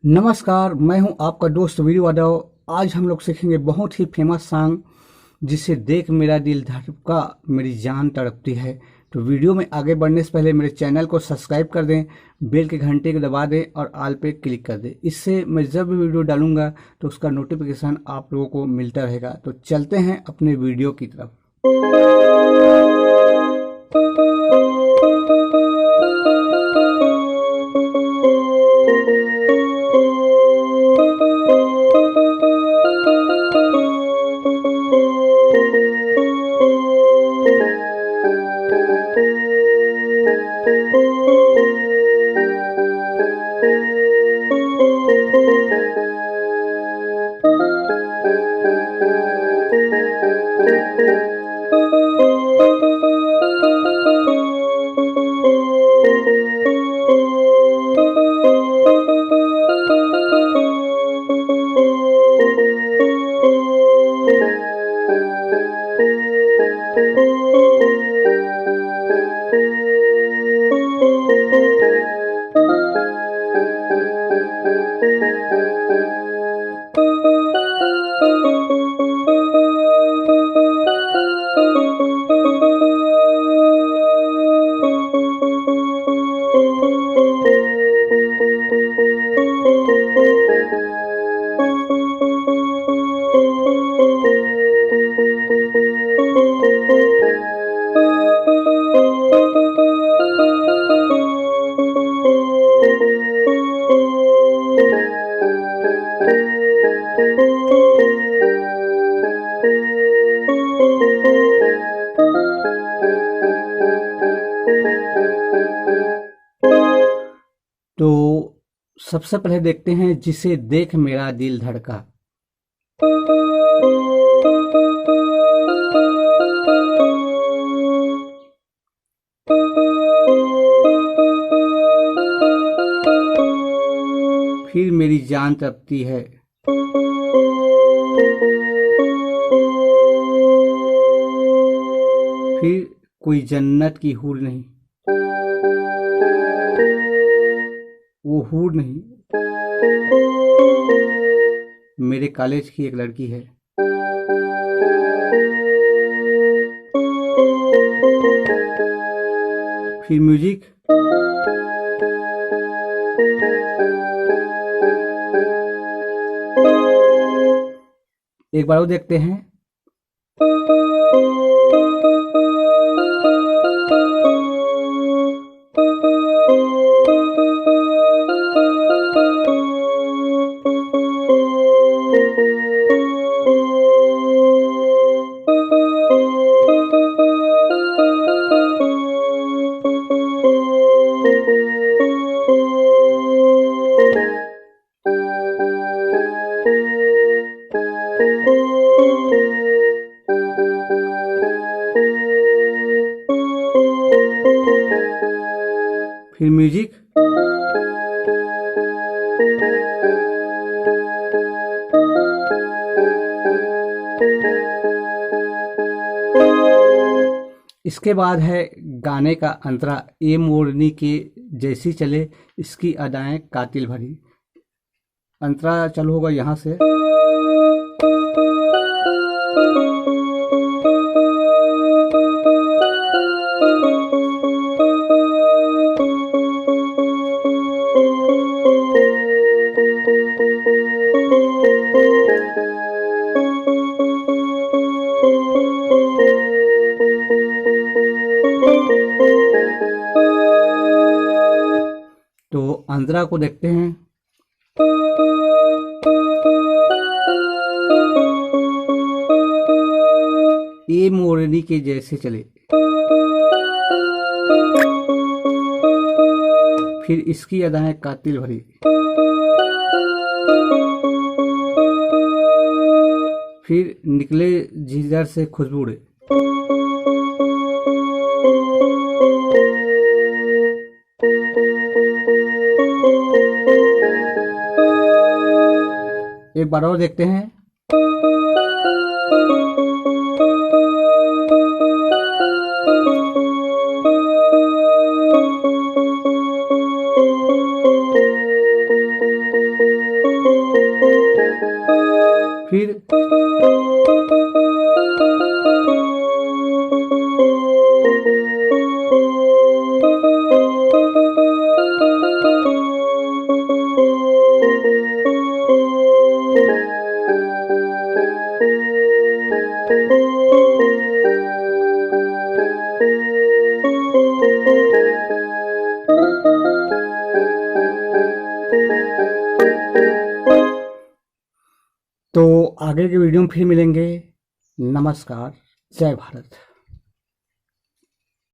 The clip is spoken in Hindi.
नमस्कार, मैं हूं आपका दोस्त वीरू यादव। आज हम लोग सीखेंगे बहुत ही फेमस सॉन्ग जिसे देख मेरा दिल धड़का मेरी जान तड़पती है। तो वीडियो में आगे बढ़ने से पहले मेरे चैनल को सब्सक्राइब कर दें, बेल के घंटे को दबा दें और ऑल पे क्लिक कर दें। इससे मैं जब भी वीडियो डालूंगा तो उसका नोटिफिकेशन आप लोगों को मिलता रहेगा। तो चलते हैं अपने वीडियो की तरफ। तो सबसे पहले देखते हैं जिसे देख मेरा दिल धड़का। फिर मेरी जान तड़पती है। फिर कोई जन्नत की हूर नहीं, वो हूर नहीं, मेरे कॉलेज की एक लड़की है। फिर म्यूजिक। एक बार और देखते हैं। फिर म्यूजिक। इसके बाद है गाने का अंतरा। ए मोरनी के जैसी चले, इसकी अदाएं कातिल भरी। अंतरा चालू होगा यहाँ से। तो आंध्रा को देखते हैं। ए मोरनी के जैसे चले, फिर इसकी अदाएं कातिल भरी। फिर निकले जिधर से खुशबू उड़े। एक बार और देखते हैं। तो आगे के वीडियो में फिर मिलेंगे। नमस्कार, जय भारत।